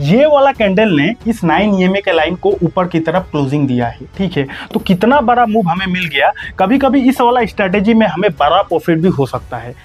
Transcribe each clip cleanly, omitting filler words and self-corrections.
ये वाला कैंडल ने इस 9 EMA के लाइन को ऊपर की तरफ क्लोजिंग दिया है, ठीक है। तो कितना बड़ा मूव हमें मिल गया। कभी कभी इस वाला स्ट्रेटेजी में हमें बड़ा प्रॉफिट भी हो सकता है।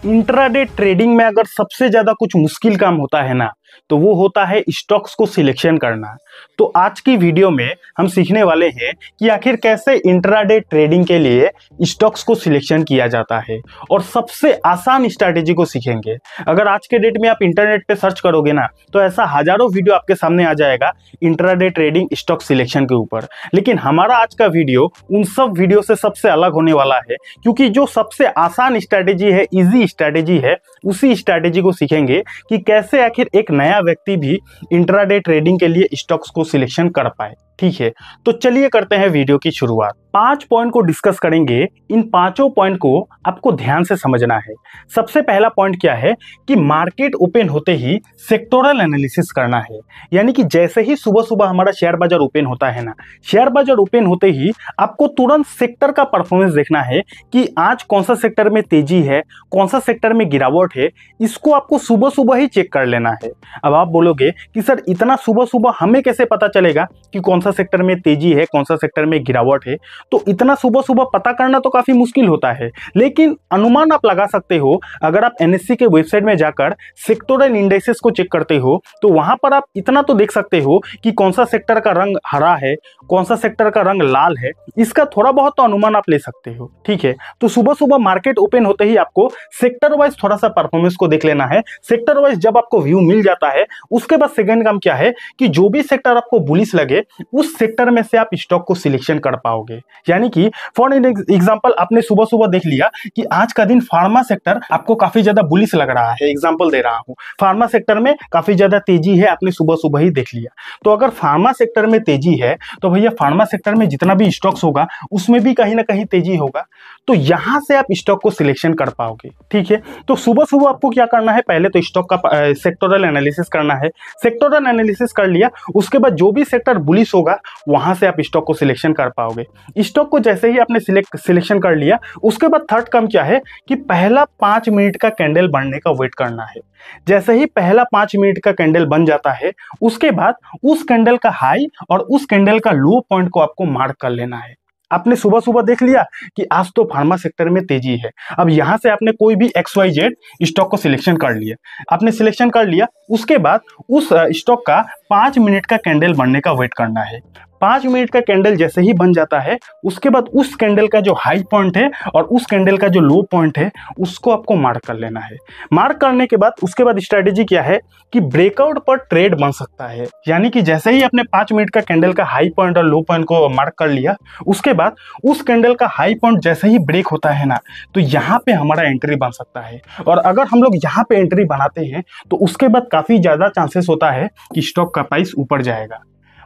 इंट्राडे ट्रेडिंग में अगर सबसे ज्यादा कुछ मुश्किल काम होता है ना, तो वो होता है स्टॉक्स को सिलेक्शन करना। तो आज की वीडियो में हम सीखने वाले हैं कि आखिर कैसे इंट्राडे ट्रेडिंग के लिए स्टॉक्स को सिलेक्शन किया जाता है, और सबसे आसान स्ट्रैटेजी को सीखेंगे। अगर आज के डेट में आप इंटरनेट पे सर्च करोगे ना, तो ऐसा हजारों वीडियो आपके सामने आ जाएगा इंट्राडे ट्रेडिंग स्टॉक सिलेक्शन के ऊपर। लेकिन हमारा आज का वीडियो उन सब वीडियो से सबसे अलग होने वाला है, क्योंकि जो सबसे आसान स्ट्रैटेजी है, इजी स्ट्रैटेजी है, उसी स्ट्रैटेजी को सीखेंगे कि कैसे आखिर एक नया व्यक्ति भी इंट्राडे ट्रेडिंग के लिए स्टॉक्स को सिलेक्शन कर पाए, ठीक है। तो चलिए करते हैं वीडियो की शुरुआत। 5 पॉइंट को डिस्कस करेंगे। इन पांचों पॉइंट को आपको ध्यान से समझना है। सबसे पहला पॉइंट क्या है कि मार्केट ओपन होते ही सेक्टोरल एनालिसिस करना है। यानी कि जैसे ही सुबह सुबह हमारा शेयर बाजार ओपन होता है ना, शेयर बाजार ओपन होते ही आपको तुरंत सेक्टर का परफॉर्मेंस देखना है कि आज कौन सा सेक्टर में तेजी है, कौन सा सेक्टर में गिरावट है। इसको आपको सुबह सुबह ही चेक कर लेना है। अब आप बोलोगे कि सर इतना सुबह सुबह हमें कैसे पता चलेगा कि कौन सा सेक्टर में तेजी है, कौन सा सेक्टर में गिरावट है। तो इतना सुबह सुबह पता करना तो काफी मुश्किल होता है, लेकिन अनुमान आप लगा सकते हो। अगर आप NSE के वेबसाइट में जाकर सेक्टोरल इंडेक्सेस को चेक करते हो, तो वहां पर आप इतना तो देख सकते हो कि कौन सा सेक्टर का रंग हरा है, कौन सा सेक्टर का रंग लाल है। इसका थोड़ा बहुत तो अनुमान आप ले सकते हो, ठीक है। तो सुबह सुबह मार्केट ओपन होते ही आपको सेक्टर वाइज थोड़ा सा परफॉर्मेंस को देख लेना है। सेक्टर वाइज जब आपको व्यू मिल जाता है, उसके बाद सेकंड काम क्या है कि जो भी सेक्टर आपको बुलिश लगे, उस सेक्टर में से आप स्टॉक को सिलेक्शन कर पाओगे। यानी कि फॉर एग्जांपल आपने सुबह सुबह देख लिया कि आज का दिन फार्मा सेक्टर आपको काफी ज्यादा बुलिश लग रहा है। एग्जांपल दे रहा हूं, फार्मा सेक्टर में काफी ज्यादा तेजी है, आपने सुबह सुबह ही देख लिया। तो अगर फार्मा सेक्टर में तेजी है, तो भैया फार्मा सेक्टर में जितना भी स्टॉक्स होगा उसमें भी कहीं ना कहीं तेजी होगा। तो यहां से आप स्टॉक को सिलेक्शन कर पाओगे, ठीक है। तो सुबह सुबह आपको क्या करना है, पहले तो स्टॉक का सेक्टोरल एनालिसिस करना है। सेक्टोरल एनालिसिस कर लिया, उसके बाद जो भी सेक्टर बुलिश होगा वहां से आप स्टॉक को सिलेक्शन कर पाओगे। स्टॉक को जैसे ही आपने सिलेक्शन कर लिया, उसके बाद थर्ड काम क्या है कि पहला 5 मिनट का कैंडल बनने का वेट करना है। जैसे ही पहला 5 मिनट का कैंडल बन जाता है, उसके बाद उस कैंडल का हाई और उस कैंडल का लो पॉइंट को आपको मार्क कर लेना है। आपने सुबह सुबह देख लिया कि आज तो फार्मा सेक्टर में तेजी है। अब यहां से आपने कोई भी XYZ स्टॉक को सिलेक्शन कर लिया, आपने सिलेक्शन कर लिया। उसके बाद उस स्टॉक का 5 मिनट का कैंडल बनने का वेट करना है। 5 मिनट का कैंडल जैसे ही बन जाता है, उसके बाद उस कैंडल का जो हाई पॉइंट है और उस कैंडल का जो लो पॉइंट है, उसको आपको मार्क कर लेना है। मार्क करने के बाद उसके बाद स्ट्रेटेजी क्या है कि ब्रेकआउट पर ट्रेड बन सकता है। यानी कि जैसे ही आपने 5 मिनट का कैंडल का हाई पॉइंट और लो पॉइंट को मार्क कर लिया, उसके बाद उस कैंडल का हाई पॉइंट जैसे ही ब्रेक होता है ना, तो यहाँ पे हमारा एंट्री बन सकता है। और अगर हम लोग यहाँ पे एंट्री बनाते हैं, तो उसके बाद काफी ज्यादा चांसेस होता है कि स्टॉक का प्राइस ऊपर जाएगा।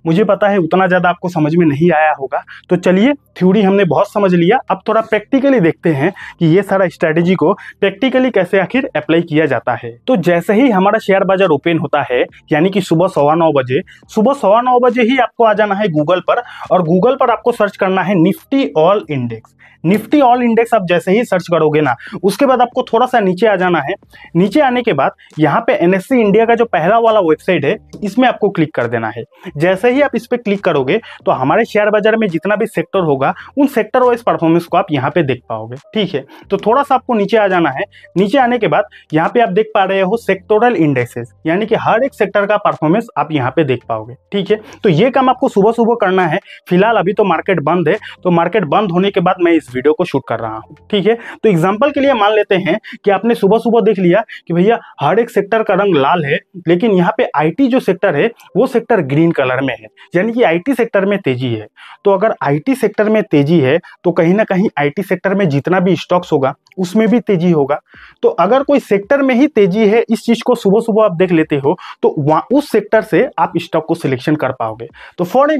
मुझे पता है उतना ज्यादा आपको समझ में नहीं आया होगा, तो चलिए थ्योरी हमने बहुत समझ लिया, अब थोड़ा प्रैक्टिकली देखते हैं कि ये सारा स्ट्रेटेजी को प्रैक्टिकली कैसे आखिर अप्लाई किया जाता है। तो जैसे ही हमारा शेयर बाजार ओपन होता है, यानी कि सुबह 9:15 बजे, सुबह 9:15 बजे ही आपको आ जाना है गूगल पर, और गूगल पर आपको सर्च करना है Nifty all index. Nifty all index आप जैसे ही सर्च करोगे ना, उसके बाद आपको थोड़ा सा नीचे आ जाना है। नीचे आने के बाद यहाँ पे NSE इंडिया का जो पहला वाला वेबसाइट है, इसमें आपको क्लिक कर देना है। जैसे ही आप इस पे क्लिक करोगे, तो हमारे शेयर बाजार में जितना भी सेक्टर होगा, उन सेक्टर वाइज परफॉर्मेंस को आप यहाँ पे देख पाओगे, ठीक है। तो थोड़ा सा आपको नीचे आ जाना है। नीचे आने के बाद यहाँ पे आप देख पा रहे हो सेक्टोरल इंडेक्सेस, यानी कि हर एक सेक्टर का परफॉर्मेंस आप यहाँ पे देख पाओगे, ठीक है। तो ये काम आपको सुबह सुबह करना है। फिलहाल अभी तो मार्केट बंद है, तो मार्केट बंद होने के बाद मैं इस वीडियो को शूट कर रहा हूं, ठीक है। तो एग्जांपल के लिए मान लेते हैं कि आपने सुबह सुबह देख लिया कि भैया हर एक सेक्टर का रंग लाल है, लेकिन यहाँ पे IT जो सेक्टर है, वो सेक्टर ग्रीन कलर में है, यानी कि IT सेक्टर में तेजी है। तो अगर IT सेक्टर में तेजी है, तो कहीं ना कहीं IT सेक्टर में जितना भी स्टॉक्स होगा उसमें भी तेजी होगा। तो अगर कोई सेक्टर में ही तेजी है, इस चीज को सुबह सुबह आप देख लेते हो, तो उस सेक्टर से आप स्टॉक को सिलेक्शन कर पाओगे। तो फॉर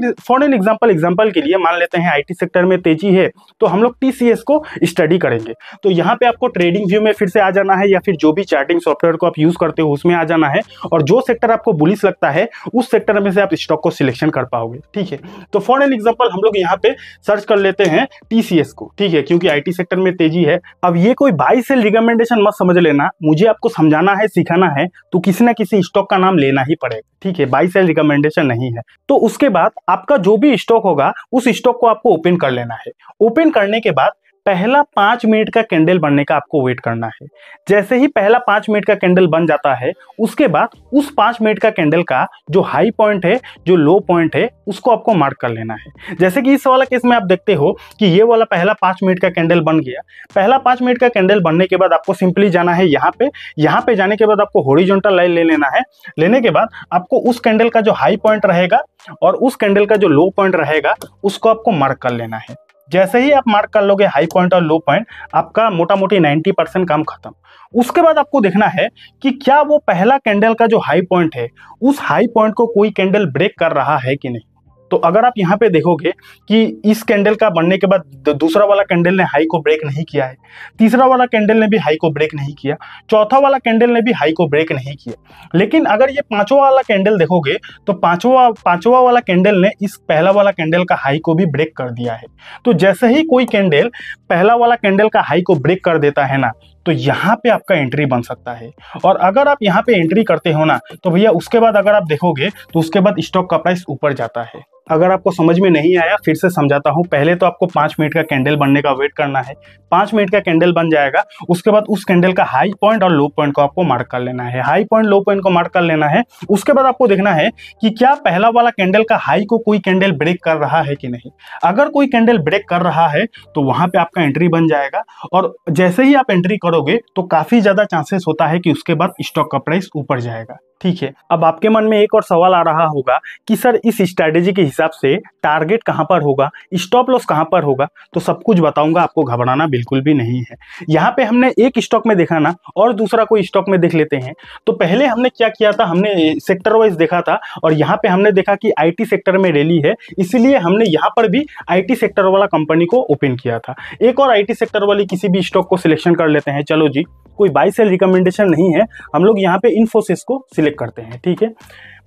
एन एग्जांपल के लिए मान लेते हैं IT सेक्टर में तेजी है, तो हम लोग TCS को स्टडी करेंगे। तो यहाँ पे आपको ट्रेडिंग व्यू में फिर से आ जाना है, या फिर जो भी चार्टिंग सॉफ्टवेयर को आप यूज करते हो उसमें आ जाना है, और जो सेक्टर आपको बुलिश लगता है उस सेक्टर में से आप स्टॉक को सिलेक्शन कर पाओगे, ठीक है। तो फॉर एन एग्जांपल हम लोग यहाँ पे सर्च कर लेते हैं TCS को, ठीक है, क्योंकि IT सेक्टर में तेजी है। अब ये कोई बाई सेल रिकमेंडेशन मत समझ लेना, मुझे आपको समझाना है, सिखाना है, तो किसी ना किसी स्टॉक का नाम लेना ही पड़ेगा, ठीक है। बाई सेल रिकमेंडेशन नहीं है। तो उसके बाद आपका जो भी स्टॉक होगा उस स्टॉक को आपको ओपन कर लेना है। ओपन करने के बाद पहला 5 मिनट का कैंडल बनने का आपको वेट करना है। जैसे ही पहला 5 मिनट का कैंडल बन जाता है, उसके बाद उस 5 मिनट का कैंडल का जो हाई पॉइंट है, जो लो पॉइंट है, उसको आपको मार्क कर लेना है। जैसे कि इस वाला केस में आप देखते हो कि ये वाला पहला 5 मिनट का कैंडल बन गया। पहला 5 मिनट का कैंडल बनने के बाद आपको सिंपली जाना है यहाँ पे जाने के बाद आपको हॉरिजॉन्टल लाइन ले लेना है। लेने के बाद आपको उस कैंडल का जो हाई पॉइंट रहेगा और उस कैंडल का जो लो पॉइंट रहेगा, उसको आपको मार्क कर लेना है। जैसे ही आप मार्क कर लोगे हाई पॉइंट और लो पॉइंट, आपका मोटा मोटी 90% काम खत्म। उसके बाद आपको देखना है कि क्या वो पहला कैंडल का जो हाई पॉइंट है, उस हाई पॉइंट को कोई कैंडल ब्रेक कर रहा है कि नहीं। तो अगर आप यहाँ पे देखोगे कि इस कैंडल का बनने के बाद दूसरा वाला कैंडल ने हाई को ब्रेक नहीं किया है, तीसरा वाला कैंडल ने भी हाई को ब्रेक नहीं किया, चौथा वाला कैंडल ने भी हाई को ब्रेक नहीं किया, लेकिन अगर ये पांचवा वाला कैंडल देखोगे तो पांचवा वाला कैंडल ने इस पहला वाला कैंडल का हाई को भी ब्रेक कर दिया है। तो जैसे ही कोई कैंडल पहला वाला कैंडल का हाई को ब्रेक कर देता है ना, तो यहाँ पे आपका एंट्री बन सकता है। और अगर आप यहाँ पे एंट्री करते हो ना, तो भैया उसके बाद अगर आप देखोगे तो उसके बाद स्टॉक का प्राइस ऊपर जाता है। अगर आपको समझ में नहीं आया, फिर से समझाता हूँ। पहले तो आपको 5 मिनट का कैंडल बनने का वेट करना है। 5 मिनट का कैंडल बन जाएगा, उसके बाद उस कैंडल का हाई पॉइंट और लो पॉइंट को आपको मार्क कर लेना है। हाई पॉइंट लो पॉइंट को मार्क कर लेना है। उसके बाद आपको देखना है कि क्या पहला वाला कैंडल का हाई को कोई कैंडल ब्रेक कर रहा है कि नहीं। अगर कोई कैंडल ब्रेक कर रहा है तो वहां पे आपका एंट्री बन जाएगा। और जैसे ही आप एंट्री करोगे तो काफी ज्यादा चांसेस होता है कि उसके बाद स्टॉक का प्राइस ऊपर जाएगा, ठीक है। अब आपके मन में एक और सवाल आ रहा होगा कि सर इस स्ट्रैटेजी के हिसाब से टारगेट कहां पर होगा, स्टॉप लॉस कहां पर होगा। तो सब कुछ बताऊंगा, आपको घबराना बिल्कुल भी नहीं है। यहाँ पे हमने एक स्टॉक में देखा ना, और दूसरा कोई स्टॉक में देख लेते हैं। तो पहले हमने क्या किया था, हमने सेक्टर वाइज देखा था और यहाँ पे हमने देखा कि आईटी सेक्टर में रैली है, इसलिए हमने यहाँ पर भी आईटी सेक्टर वाला कंपनी को ओपन किया था। एक और आईटी सेक्टर वाली किसी भी स्टॉक को सिलेक्शन कर लेते हैं। चलो जी, कोई बाई सेल रिकमेंडेशन नहीं है, हम लोग यहाँ पे इन्फोसिस को सिलेक्ट करते हैं, ठीक है।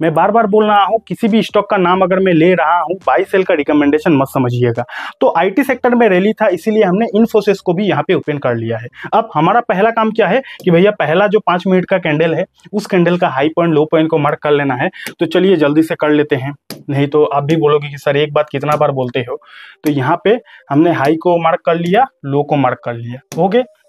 मैं बार बार बोल रहा हूँ, किसी भी स्टॉक का नाम अगर मैं ले रहा हूँ, बाई सेल का रिकमेंडेशन मत समझिएगा। तो आईटी सेक्टर में रैली था, इसीलिए हमने इन्फोसिस को भी यहाँ पे ओपन कर लिया है। अब हमारा पहला काम क्या है कि भैया पहला जो 5 मिनट का कैंडल है, उस कैंडल का हाई पॉइंट लो पॉइंट को मार्क कर लेना है। तो चलिए जल्दी से कर लेते हैं, नहीं तो आप भी बोलोगे कि सर एक बात कितना बार बोलते हो। तो यहाँ पे हमने हाई को मार्क कर लिया, लो को मार्क कर लिया,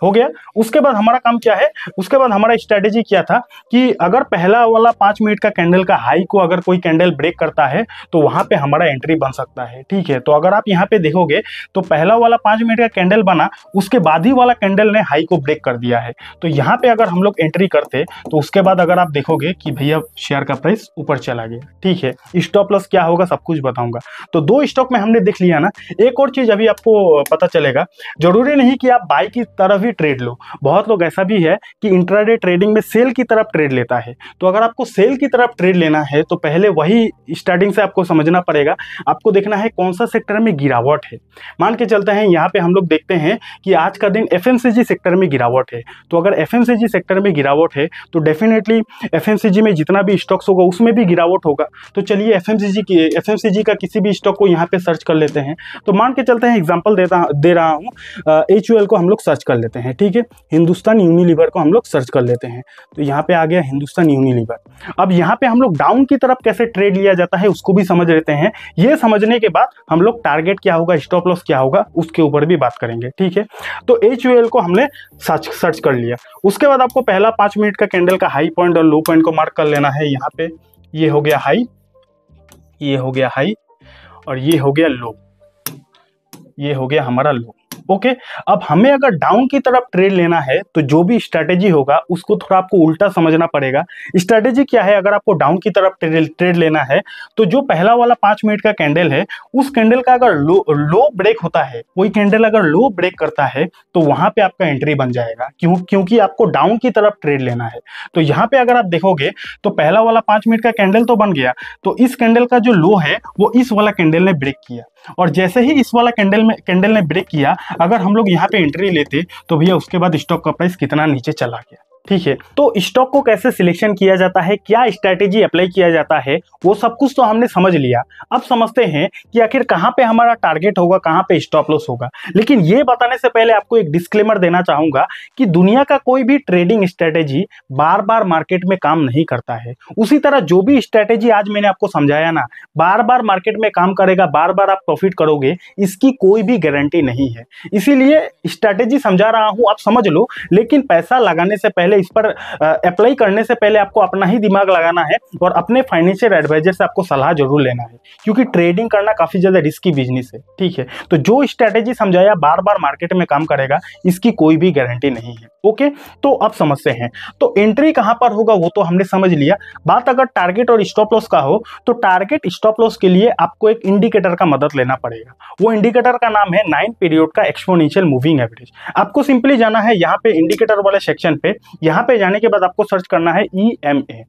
हो गया। उसके बाद हमारा काम क्या है, उसके बाद हमारा स्ट्रेटेजी क्या था कि अगर पहला वाला 5 मिनट का कैंडल का हाई को अगर कोई कैंडल ब्रेक करता है तो वहां पे हमारा एंट्री बन सकता है, ठीक है। तो अगर आप यहाँ पे देखोगे तो पहला वाला 5 मिनट का कैंडल बना, उसके बाद ही वाला कैंडल ने हाई को ब्रेक कर दिया है। तो यहाँ पे अगर हम लोग एंट्री करते तो उसके बाद अगर आप देखोगे कि भैया शेयर का प्राइस ऊपर चला गया, ठीक है। स्टॉप लॉस क्या होगा सब कुछ बताऊंगा। तो 2 स्टॉक में हमने देख लिया ना। एक और चीज अभी आपको पता चलेगा, जरूरी नहीं कि आप बाई की तरफ ही ट्रेड लो। बहुत लोग ऐसा भी है कि इंट्राडे ट्रेडिंग में सेल की तरफ ट्रेड लेता है। तो अगर आपको सेल की तरफ ट्रेड लेना है तो पहले वही स्टार्टिंग से आपको समझना पड़ेगा। आपको देखना है कौन सा सेक्टर में गिरावट है। मान के चलते हैं यहाँ पे हम लोग देखते हैं कि आज का दिन एफएमसीजी सेक्टर में गिरावट है। तो अगर एफएमसीजी सेक्टर में गिरावट है तो डेफिनेटली एफएमसीजी में जितना भी स्टॉक्स होगा उसमें भी गिरावट होगा। तो चलिए एफएमसीजी का किसी भी स्टॉक को यहाँ पे सर्च कर लेते हैं। तो मान के चलते हैं, एग्जांपल दे रहा हूँ, HUL को हम लोग सर्च कर लेते हैं, ठीक है। हिंदुस्तान यूनिलीवर को हम लोग सर्च कर लेते हैं। तो यहाँ पे आ गया हिंदुस्तान यूनिलीवर। अब यहाँ पे हम लोग डाउन की तरफ कैसे ट्रेड लिया जाता है उसको भी समझ लेते हैं। ये समझने के बाद हम लोग टारगेट क्या होगा, स्टॉप लॉस क्या होगा, उसके ऊपर भी बात करेंगे, ठीक है। तो HUL को हमने सर्च कर लिया। उसके बाद आपको पहला 5 मिनट का कैंडल का हाई पॉइंट और लो पॉइंट को मार्क कर लेना है। यहाँ पे ये हो गया हाई, ये हो गया हाई और ये हो गया लो, ये हो गया हमारा लो, ओके। अब हमें अगर डाउन की तरफ ट्रेड लेना है तो जो भी स्ट्रैटेजी होगा उसको थोड़ा आपको उल्टा समझना पड़ेगा। स्ट्रैटेजी क्या है, अगर आपको डाउन की तरफ ट्रेड लेना है तो जो पहला वाला 5 मिनट का कैंडल है, उस कैंडल का अगर लो ब्रेक होता है, कोई कैंडल अगर लो ब्रेक करता है तो वहां पे आपका एंट्री बन जाएगा। क्योंकि आपको डाउन की तरफ ट्रेड लेना है। तो यहाँ पे अगर आप देखोगे तो पहला वाला 5 मिनट का कैंडल तो बन गया, तो इस कैंडल का जो लो है वो इस वाला कैंडल ने ब्रेक किया। और जैसे ही इस वाला कैंडल ने ब्रेक किया, अगर हम लोग यहाँ पे एंट्री लेते तो भैया उसके बाद स्टॉक का प्राइस कितना नीचे चला गया, ठीक है, तो स्टॉक को कैसे सिलेक्शन किया जाता है, क्या स्ट्रैटेजी अप्लाई किया जाता है, वो सब कुछ तो हमने समझ लिया। अब समझते हैं कि आखिर कहाँ पे हमारा टारगेट होगा, कहाँ पे स्टॉप लॉस होगा। लेकिन ये बताने से पहले आपको एक डिस्क्लेमर देना चाहूंगा कि दुनिया का कोई भी ट्रेडिंग स्ट्रैटेजी बार बार मार्केट में काम नहीं करता है। उसी तरह जो भी स्ट्रैटेजी आज मैंने आपको समझाया ना, बार बार मार्केट में काम करेगा, बार बार आप प्रॉफिट करोगे, इसकी कोई भी गारंटी नहीं है। इसीलिए स्ट्रैटेजी समझा रहा हूं, आप समझ लो, लेकिन पैसा लगाने से पहले, इस पर अप्लाई करने से पहले आपको अपना ही दिमाग लगाना है और अपने फाइनेंशियल एडवाइजर से आपको सलाह जरूर लेना है, क्योंकि ट्रेडिंग करना काफी ज्यादा रिस्की बिजनेस है। ठीक है, तो जो स्ट्रैटेजी समझाया बार बार मार्केट में काम करेगा, इसकी कोई भी गारंटी नहीं है। ओके, तो अब समझते हैं, तो एंट्री कहां पर होगा वो तो हमने समझ लिया। बात अगर टारगेट और स्टॉप लॉस का हो, तो टारगेट स्टॉप लॉस के लिए आपको एक इंडिकेटर का मदद लेना पड़ेगा। वो इंडिकेटर का नाम है 9 पीरियड का एक्सपोनेंशियल मूविंग एवरेज। आपको सिंपली जाना है यहाँ पे इंडिकेटर वाले सेक्शन पे। यहाँ पे जाने के बाद आपको सर्च करना है EMA।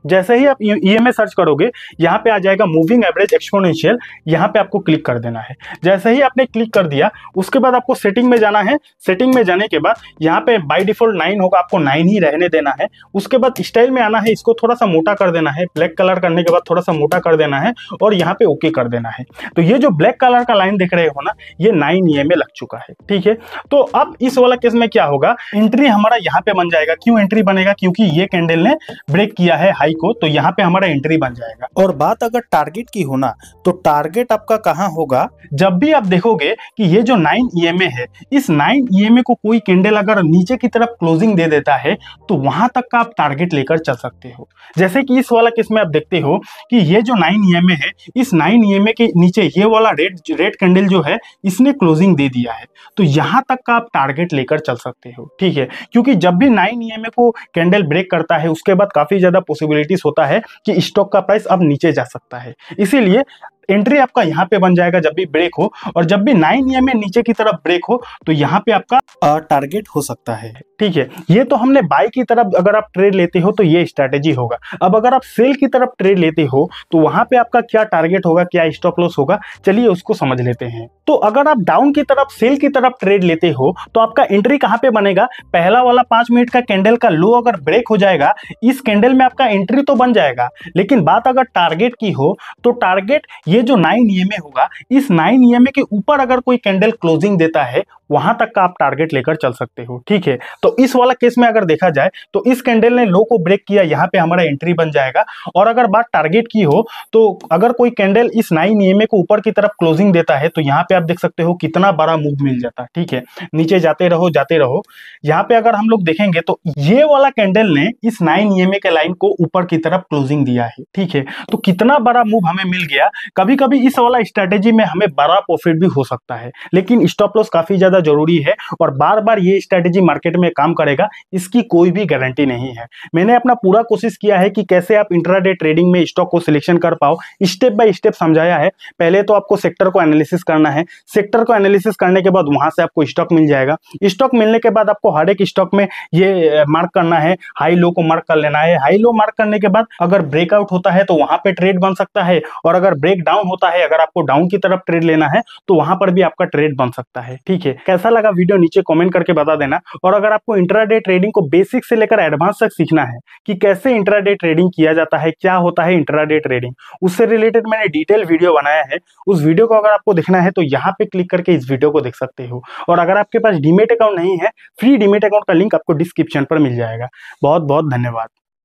जैसे ही आप EMA सर्च करोगे, यहाँ पे आ जाएगा मूविंग एवरेज एक्सपोनेंशियल। यहाँ पे आपको क्लिक कर देना है। जैसे ही आपने क्लिक कर दिया, उसके बाद आपको सेटिंग में जाना है। सेटिंग में जाने के बाद यहाँ पे बाय डिफॉल्ट 9 होगा, आपको 9 ही रहने देना है। उसके बाद स्टाइल में आना है, इसको थोड़ा सा मोटा कर देना है। ब्लैक कलर करने के बाद थोड़ा सा मोटा कर देना है और यहाँ पे ओके कर देना है। तो ये जो ब्लैक कलर का लाइन देख रहे हो ना, ये 9 EMA लग चुका है। ठीक है, तो अब इस वाला केस में क्या होगा, एंट्री हमारा यहाँ पे बन जाएगा। क्यों एंट्री बनेगा? क्योंकि ये कैंडल ने ब्रेक किया है हाई को, तो यहाँ पे हमारा एंट्री बन जाएगा। और बात अगर टारगेट की हो ना, तो टारगेट आपका कहाँ होगा? जब भी आप देखोगे कि ये जो 9 EMA है, इस 9 EMA को कोई कैंडल अगर नीचे की तरफ क्लोजिंग दे देता है, तो वहां तक का आप टारगेट लेकर चल सकते हो। जैसे कि इस वाला केस में आप देखते हो कि ये जो 9 EMA है, इस 9 EMA के नीचे ये वाला रेड कैंडल जो है, इसने क्लोजिंग दे दिया है, तो यहां तक का आप टारगेट लेकर चल सकते हो। ठीक है, क्योंकि जब भी 9 EMA को कैंडल ब्रेक करता है, उसके बाद काफी ज्यादा पॉसिबिलिटीज होता है कि स्टॉक का प्राइस अब नीचे जा सकता है। इसीलिए एंट्री आपका यहाँ पे बन जाएगा जब भी ब्रेक हो, और जब भी 9 EMA नीचे की तरफ ब्रेक हो, तो यहाँ पे आपका टारगेट हो सकता है। ठीक है, ये तो हमने बाई की तरफ अगर आप ट्रेड लेते हो तो ये स्ट्रैटेजी होगा। अब अगर आप सेल की तरफ ट्रेड लेते हो, तो वहां पे आपका क्या टारगेट होगा, क्या स्टॉप लॉस होगा, चलिए उसको समझ लेते हैं। तो अगर आप डाउन की तरफ, सेल की तरफ ट्रेड लेते हो, तो आपका एंट्री कहां पे बनेगा? पहला वाला 5 मिनट का कैंडल का लो अगर ब्रेक हो जाएगा, इस कैंडल में आपका एंट्री तो बन जाएगा। लेकिन बात अगर टारगेट की हो, तो टारगेट ये जो 9 EMA होगा, इस 9 EMA के ऊपर अगर कोई कैंडल क्लोजिंग देता है, वहां तक का आप टारगेट लेकर चल सकते हो। ठीक है, तो इस वाला केस में अगर देखा जाए, तो इस कैंडल ने लो को ब्रेक किया, यहाँ पे हमारा एंट्री बन जाएगा। और अगर बात टारगेट की हो, तो अगर कोई कैंडल इस 9 EMA को ऊपर की तरफ क्लोजिंग देता है, तो यहाँ पे आप देख सकते हो कितना बड़ा मूव मिल जाता है। ठीक है, नीचे जाते रहो जाते रहो। यहाँ पे अगर हम लोग देखेंगे, तो ये वाला कैंडल ने इस 9 EMA के लाइन को ऊपर की तरफ क्लोजिंग दिया है। ठीक है, तो कितना बड़ा मूव हमें मिल गया। कभी कभी इस वाला स्ट्रैटेजी में हमें बड़ा प्रॉफिट भी हो सकता है, लेकिन स्टॉप लॉस काफी ज्यादा जरूरी है, और बार बार ये स्ट्रैटेजी मार्केट में काम करेगा, इसकी कोई भी गारंटी नहीं है। मैंने अपना पूरा कोशिश किया है कि कैसे आप इंट्राडे ट्रेडिंग में स्टॉक को सिलेक्शन कर पाओ, स्टेप बाय स्टेप समझाया है। पहले तो आपको सेक्टर को एनालिसिस करना है। सेक्टर को एनालिसिस करने के बाद वहां से आपको स्टॉक मिल जाएगा। स्टॉक मिलने के बाद आपको हर एक स्टॉक में ये मार्क करना है, हाई लो को मार्क कर लेना है। हाई लो मार्क करने के बाद अगर ब्रेकआउट होता है, तो वहां पे ट्रेड बन सकता है, और अगर ब्रेक डाउन होता है, अगर आपको डाउन की तरफ ट्रेड लेना है, तो वहां पर भी आपका ट्रेड बन सकता है। ठीक है, कैसा लगा वीडियो नीचे कमेंट करके बता देना। और अगर आपको इंट्राडे ट्रेडिंग को बेसिक से लेकर एडवांस तक सीखना है कि कैसे इंट्राडे ट्रेडिंग किया जाता है, क्या होता है इंट्राडे ट्रेडिंग, उससे रिलेटेड मैंने डिटेल वीडियो बनाया है। उस वीडियो को अगर आपको देखना है, तो यहाँ पे क्लिक करके इस वीडियो को देख सकते हो। और अगर आपके पास डीमेट अकाउंट नहीं है, फ्री डीमेट अकाउंट का लिंक आपको डिस्क्रिप्शन पर मिल जाएगा। बहुत बहुत धन्यवाद।